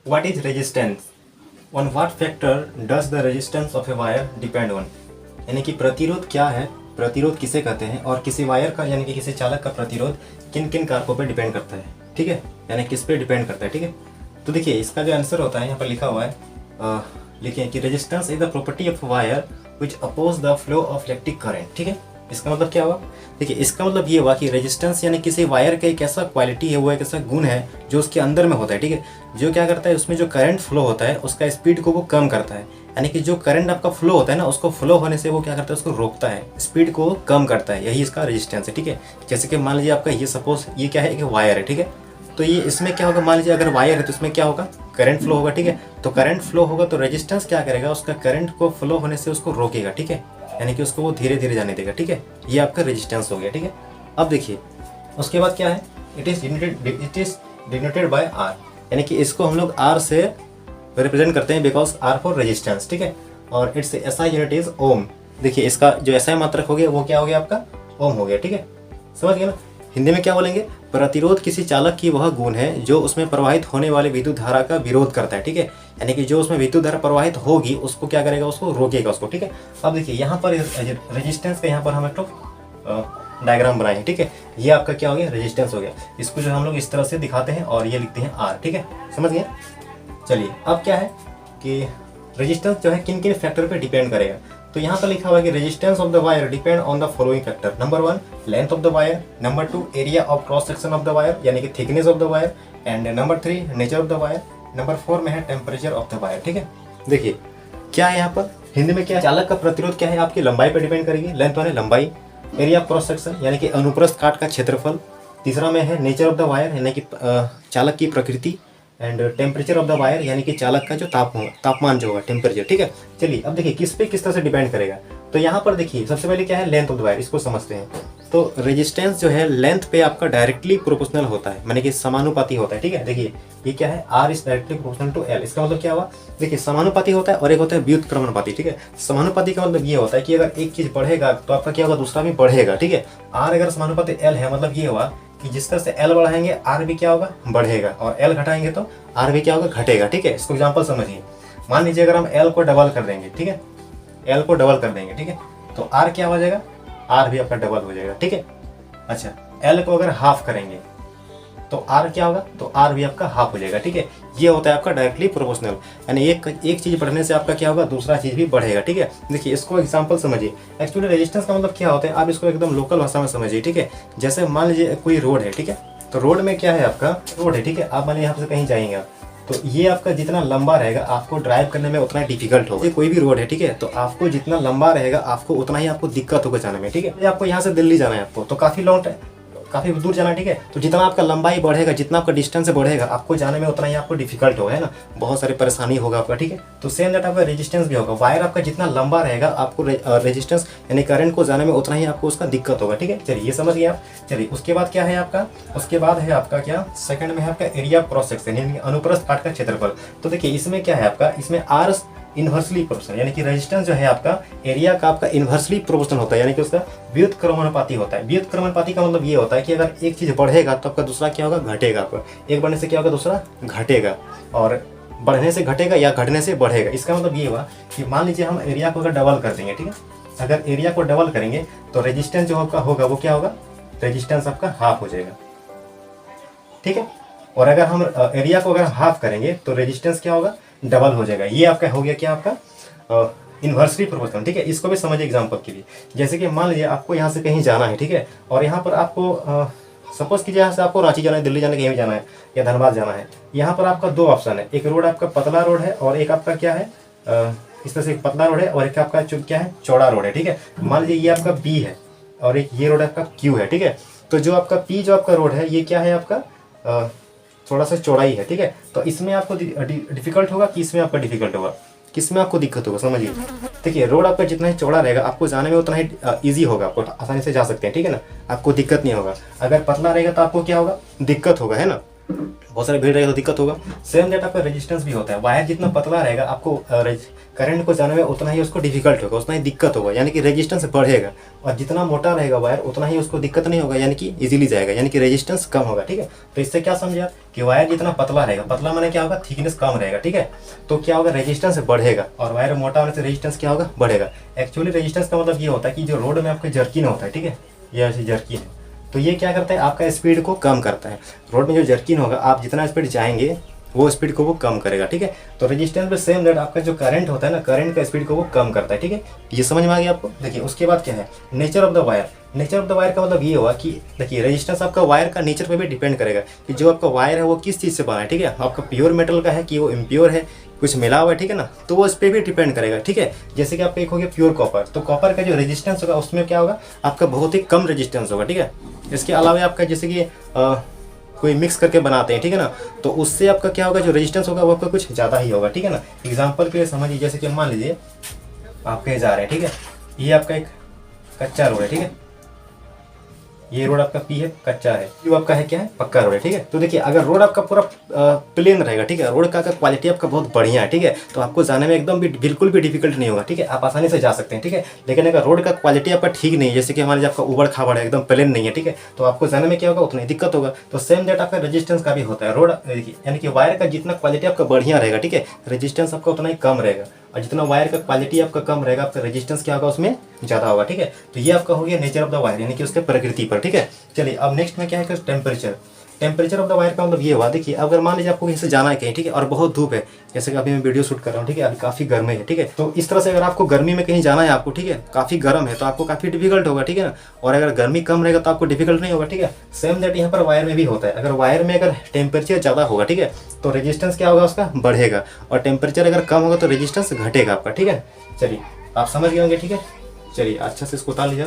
What is resistance? On what factor does the resistance of a wire depend on? यानी कि प्रतिरोध क्या है, प्रतिरोध किसे कहते हैं, और किसी वायर का यानी कि किसी चालक का प्रतिरोध किन किन कारकों पर डिपेंड करता है, ठीक है, यानी किस पे डिपेंड करता है, ठीक है। तो देखिए इसका जो आंसर होता है यहाँ पर लिखा हुआ है, लिखिए कि resistance is the property of wire which oppose the flow of electric current, ठीक है। इसका मतलब क्या हुआ, देखिए इसका मतलब ये हुआ कि रेजिस्टेंस यानी किसी वायर का एक ऐसा क्वालिटी है, वो एक ऐसा गुण है जो उसके अंदर में होता है, ठीक है, जो क्या करता है उसमें जो करंट फ्लो होता है उसका स्पीड को वो कम करता है, यानी कि जो करंट आपका फ्लो होता है ना उसको फ्लो होने से वो क्या करता है उसको रोकता है, स्पीड को कम करता है, यही इसका रेजिस्टेंस है, ठीक है। जैसे कि मान लीजिए आपका ये सपोज ये क्या है कि वायर है, ठीक है, तो ये इसमें क्या होगा, मान लीजिए अगर वायर है तो इसमें क्या होगा, करंट फ्लो होगा, ठीक है। तो करंट फ्लो होगा तो रेजिस्टेंस क्या करेगा, उसका करंट को फ्लो होने से उसको रोकेगा, ठीक है, यानी कि उसको वो धीरे धीरे जाने देगा, ठीक है। ये आपका रेजिस्टेंस हो गया, ठीक है। अब देखिए उसके बाद क्या है, it is denoted by R, यानी कि इसको हम लोग आर से रिप्रेजेंट करते हैं, बिकॉज आर फॉर रेजिस्टेंस, ठीक है। और इट्स एसआई यूनिट इज ओम। देखिए इसका जो एसआई मात्रक हो गया वो क्या हो गया आपका, ओम हो गया, ठीक है, समझ गए ना। हिंदी में क्या बोलेंगे, प्रतिरोध किसी चालक की वह गुण है जो उसमें प्रवाहित होने वाले विद्युत धारा का विरोध करता है, ठीक है, यानी कि जो उसमें विद्युत धारा प्रवाहित होगी उसको क्या करेगा, उसको रोकेगा उसको, ठीक है। अब देखिए यहाँ पर रेजिस्टेंस का यहाँ पर हम एक तो डायग्राम बनाए हैं, ठीक है। ये आपका क्या हो गया, रेजिस्टेंस हो गया। इसको जो हम लोग इस तरह से दिखाते हैं और ये लिखते हैं आर, ठीक है, समझ गए। चलिए अब क्या है कि रेजिस्टेंस जो है किन किन फैक्टर पे डिपेंड करेगा, तो यहाँ पर लिखा हुआ है कि resistance of the wire depend on the following factor. Number 1 length of the wire, number 2 area of cross section of the wire यानी कि thickness of the wire, and number 3 nature of the wire, number 4 में है temperature of the wire, ठीक है। देखिए क्या है यहाँ पर हिंदी में क्या है, चालक का प्रतिरोध क्या है, आपकी लंबाई पर डिपेंड करेगी, लेंथ माने लंबाई, एरिया ऑफ क्रॉस सेक्शन यानी कि अनुप्रस्थ काट का क्षेत्रफल, तीसरा में है नेचर ऑफ द वायर यानी कि चालक की प्रकृति, and temperature of the wire यानी कि चालक का जो तापमान जो होगा, टेम्परेचर, ठीक है। चलिए अब देखिए किस पे किस तरह से डिपेंड करेगा, तो यहाँ पर देखिए सबसे पहले क्या है, लेंथ ऑफ द वायर, इसको समझते हैं। तो रेजिस्टेंस जो है लेंथ पे आपका डायरेक्टली प्रोपोर्शनल होता है, माने कि समानुपाती होता है, ठीक है। देखिए ये क्या है, R is directly proportional to L, इसका मतलब क्या हुआ, देखिए समानुपाती होता है और एक होता है व्युत्क्रमणपाती, ठीक है। समानुपाती का मतलब ये होता है कि अगर एक चीज बढ़ेगा तो आपका क्या होगा, दूसरा भी बढ़ेगा, ठीक है। आर अगर समानुपाती एल है मतलब ये हुआ कि जिस तरह से एल बढ़ाएंगे आर भी क्या होगा, बढ़ेगा, और एल घटाएंगे तो आर भी क्या होगा, घटेगा, ठीक है। इसको एग्जांपल समझिए, मान लीजिए अगर हम एल को डबल कर देंगे, ठीक है, एल को डबल कर देंगे, ठीक है, तो आर क्या हो जाएगा, आर भी आपका डबल हो जाएगा, ठीक है। अच्छा एल को अगर हाफ करेंगे तो आर क्या होगा, तो आर भी आपका हाफ हो जाएगा, ठीक है। ये होता है आपका डायरेक्टली प्रोपोर्शनल, यानी एक चीज बढ़ने से आपका क्या होगा, दूसरा चीज भी बढ़ेगा, ठीक है। देखिए इसको एग्जांपल समझिए, एक्चुअली रेजिस्टेंस का मतलब क्या होता है, आप इसको एकदम लोकल भाषा में समझिए, ठीक है। जैसे मान लीजिए कोई रोड है, ठीक है, तो रोड में क्या है आपका, रोड है, ठीक है, आप मान लीजिए यहाँ से कहीं जाएंगे आप, तो ये आपका जितना लंबा रहेगा आपको ड्राइव करने में उतना डिफिकल्ट होगा। कोई भी रोड है, ठीक है, तो आपको जितना लंबा रहेगा आपको उतना ही आपको दिक्कत होगा जाने में, ठीक है। आपको यहाँ से दिल्ली जाना है आपको, तो काफी दूर जाना है, ठीक है, तो जितना आपका लंबाई बढ़ेगा, जितना आपका डिस्टेंस बढ़ेगा, आपको जाने में उतना ही आपको डिफिकल्ट होगा, है ना, बहुत सारी परेशानी होगा आपका, ठीक है। तो सेम दैट आपका रेजिस्टेंस भी होगा, वायर आपका जितना लंबा रहेगा आपको रेजिस्टेंस यानी करंट को जाने में उतना ही आपको उसका दिक्कत होगा, ठीक है। चलिए ये समझ गए आप। चलिए उसके बाद क्या है आपका, उसके बाद है आपका क्या, सेकंड में है आपका एरिया ऑफ क्रॉस सेक्शन यानी अनुप्रस्थ काट का क्षेत्रफल। तो देखिए इसमें क्या है आपका, इसमें आर इन्वर्सली प्रोपोर्शनल यानी कि रेजिस्टेंस जो है आपका एरिया का आपका इन्वर्सली प्रोपोर्शनल होता है, यानी कि उसका व्युत्क्रमणपाती होता है। व्युत्क्रमणपाती का मतलब ये होता है कि अगर एक चीज बढ़ेगा तो आपका दूसरा क्या होगा, घटेगा, आपका एक बढ़ने से क्या होगा, दूसरा घटेगा, और बढ़ने से घटेगा या घटने से बढ़ेगा। इसका मतलब ये हुआ कि मान लीजिए हम एरिया को अगर डबल कर देंगे, ठीक है, अगर एरिया को डबल करेंगे तो रेजिस्टेंस जो आपका होगा वो क्या होगा, रेजिस्टेंस आपका हाफ हो जाएगा, ठीक है। और अगर हम एरिया को अगर हाफ करेंगे तो रेजिस्टेंस क्या होगा, डबल हो जाएगा। ये आपका हो गया क्या, आपका इन्वर्सली प्रोपोर्शनल, ठीक है। इसको भी समझिए एग्जांपल के लिए, जैसे कि मान लीजिए आपको यहाँ से कहीं जाना है, ठीक है, और यहाँ पर आपको सपोज कीजिए यहाँ से आपको रांची जाना है, दिल्ली जाना है, कहीं भी जाना है या धनबाद जाना है। यहाँ पर आपका दो ऑप्शन है, एक रोड आपका पतला रोड है और एक आपका क्या है, इस तरह से एक पतला रोड है और एक आपका क्या है, चौड़ा रोड है, ठीक है। मान लीजिए ये आपका बी है और एक ये रोड आपका क्यू है, ठीक है। तो जो आपका पी जो आपका रोड है ये क्या है आपका थोड़ा सा चौड़ाई है, ठीक है। तो इसमें आपको डिफिकल्ट होगा कि इसमें आपका डिफिकल्ट होगा, किसमें आपको दिक्कत होगा, समझिए। देखिए रोड आपका जितना ही चौड़ा रहेगा आपको जाने में उतना ही ईजी होगा, आपको आसानी से जा सकते हैं, ठीक है ना, आपको दिक्कत नहीं होगा। अगर पतला रहेगा तो आपको क्या होगा, दिक्कत होगा, है ना। बहुत सारे भीड़ रहेगा तो दिक्कत होगा। सेम दैट आपका रेजिस्टेंस भी होता है। वायर जितना पतला रहेगा आपको करंट को जाने में उतना ही उसको डिफिकल्ट होगा, उतना ही दिक्कत होगा, यानी कि रेजिस्टेंस बढ़ेगा। और जितना मोटा रहेगा वायर उतना ही उसको दिक्कत नहीं होगा, यानी कि इजीली जाएगा, यानी कि रेजिस्टेंस कम होगा। ठीक है, तो इससे क्या समझे आप कि वायर जितना पतला रहेगा, पतला माने क्या होगा, थिकनेस कम रहेगा। ठीक है, तो क्या होगा, रेजिस्टेंस बढ़ेगा। और वायर मोटा होने से रेजिस्टेंस क्या होगा, बढ़ेगा। एक्चुअली रेजिस्टेंस का मतलब ये होता है कि जो रोड में आपका जर्किन होता है, ठीक है, ये ऐसे जर्किन है, तो ये क्या करता है, आपका स्पीड को कम करता है। रोड में जो जर्किन होगा, आप जितना स्पीड जाएंगे वो स्पीड को वो कम करेगा। ठीक है, तो रेजिस्टेंस में सेम दैट आपका जो करंट होता है ना, करंट का स्पीड को वो कम करता है। ठीक है, ये समझ में आ गया आपको। देखिए उसके बाद क्या है, nature of the wire. Nature of the wire का मतलब ये हुआ कि देखिए रेजिस्टेंस आपका वायर का नेचर पे भी डिपेंड करेगा कि जो आपका वायर है वो किस चीज़ से बना है। ठीक है, आपका प्योर मेटल का है कि वो इम्प्योर है, कुछ मिला हुआ है, ठीक है ना, तो वो इस पर भी डिपेंड करेगा। ठीक है, जैसे कि आपका एक हो गया प्योर कॉपर, तो कॉपर का जो रेजिस्टेंस होगा उसमें क्या होगा, आपका बहुत ही कम रेजिस्टेंस होगा। ठीक है, इसके अलावा आपका जैसे कि कोई मिक्स करके बनाते हैं, ठीक है ना, तो उससे आपका क्या होगा, जो रेजिस्टेंस होगा वो आपका कुछ ज़्यादा ही होगा। ठीक है ना, एग्जांपल के लिए समझिए, जैसे कि मान लीजिए आप कहीं जा रहे हैं, ठीक है, ये आपका एक कच्चा रोड है, ठीक है, ये रोड आपका पी है, कच्चा है, यू आपका है क्या है, पक्का रोड है। ठीक है, तो देखिए अगर रोड आपका पूरा प्लेन रहेगा, ठीक है, रोड का क्वालिटी आपका बहुत बढ़िया है, ठीक है, तो आपको जाने में एकदम भी बिल्कुल भी डिफिकल्ट नहीं होगा। ठीक है, आप आसानी से जा सकते हैं। ठीक है, लेकिन अगर रोड का क्वालिटी आपका ठीक नहीं है, जैसे कि हमारे आपका उबड़ खाबड़ है, एकदम प्लेन नहीं है, ठीक है, तो आपको जाने में क्या होगा, उतना ही दिक्कत होगा। तो सेम दैट आपका रेजिस्टेंस का भी होता है। रोड यानी कि वायर का जितना क्वालिटी आपका बढ़िया रहेगा, ठीक है, रेजिस्टेंस आपका उतना ही कम रहेगा। और जितना वायर का क्वालिटी आपका कम रहेगा, आपका रेजिस्टेंस क्या होगा, उसमें ज़्यादा होगा। ठीक है, तो ये आपका हो गया नेचर ऑफ द वायर, यानी कि उसके प्रकृति पर। ठीक है, चलिए अब नेक्स्ट में क्या है, temperature. Temperature of the wire का मतलब ये हुआ, देखिए अगर मान लीजिए आपको कहीं से जाना है कहीं, ठीक है, और बहुत धूप है, जैसे कि अभी मैं वीडियो शूट कर रहा हूँ, ठीक है, अभी काफ़ी गर्मी है, ठीक है, तो इस तरह से अगर आपको गर्मी में कहीं जाना है आपको, ठीक है, काफ़ी गर्म है, तो आपको काफ़ी डिफिकल्ट होगा। ठीक है ना, और अगर गर्मी कम रहेगा तो आपको डिफिकल्ट नहीं होगा। ठीक है, सेम दैट यहाँ पर वायर में भी होता है। अगर वायर में अगर टेम्परेचर ज़्यादा होगा, ठीक है, तो रेजिस्टेंस क्या होगा, उसका बढ़ेगा, और टेम्परेचर अगर कम होगा तो रेजिस्टेंस घटेगा आपका। ठीक है, चलिए आप समझ गए होंगे। ठीक है, चलिए अच्छा से इसको उतार लीजिए।